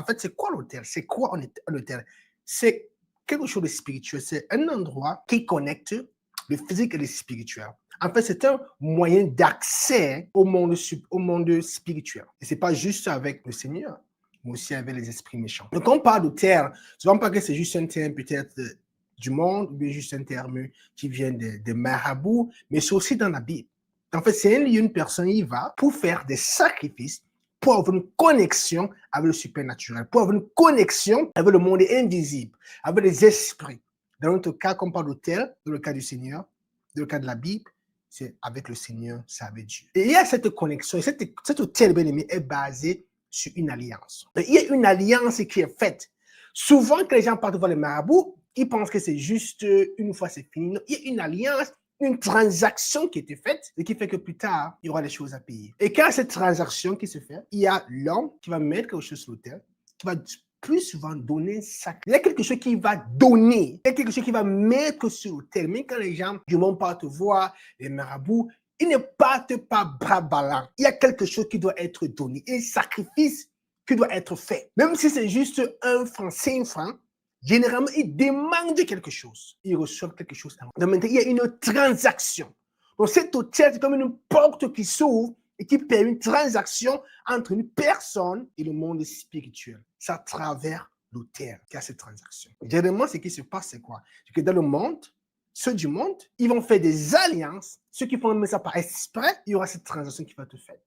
fait, c'est quoi l'autel? C'est quoi un autel? C'est quelque chose de spirituel. C'est un endroit qui connecte le physique et le spirituel. En fait, c'est un moyen d'accès au monde spirituel. Et ce n'est pas juste avec le Seigneur, mais aussi avec les esprits méchants. Donc, quand on parle de terre, souvent on parle que c'est juste un terme peut-être du monde, ou bien juste un terme qui vient des marabouts, mais c'est aussi dans la Bible. En fait, c'est un lieu, une personne y va pour faire des sacrifices, pour avoir une connexion avec le supernaturel, pour avoir une connexion avec le monde invisible, avec les esprits. Dans notre cas, comme on parle d'autel, dans le cas du Seigneur, dans le cas de la Bible, c'est avec le Seigneur, c'est avec Dieu. Et il y a cette connexion, cet autel bien-aimé est basé sur une alliance. Et il y a une alliance qui est faite. Souvent, quand les gens partent voir les marabouts, ils pensent que c'est juste une fois c'est fini. Non, il y a une alliance, une transaction qui était faite et qui fait que plus tard, il y aura des choses à payer. Et quand cette transaction qui se fait, il y a l'homme qui va mettre quelque chose sur l'autel, qui va plus souvent donner un sac. Il y a quelque chose qui va donner, il y a quelque chose qui va mettre sur l'autel. Même quand les gens du monde partent voir les marabouts, ils ne partent pas bras ballants. Il y a quelque chose qui doit être donné, un sacrifice qui doit être fait. Même si c'est juste 1 franc, 5 francs, généralement, ils demandent quelque chose. Ils reçoivent quelque chose. Donc maintenant, il y a une transaction. Donc cet autel, c'est comme une porte qui s'ouvre et qui permet une transaction entre une personne et le monde spirituel. C'est à travers l'autel qu'il y a cette transaction. Généralement, ce qui se passe, c'est quoi? C'est que dans le monde, ceux du monde, ils vont faire des alliances. Ceux qui font ça par exprès, il y aura cette transaction qui va être faite.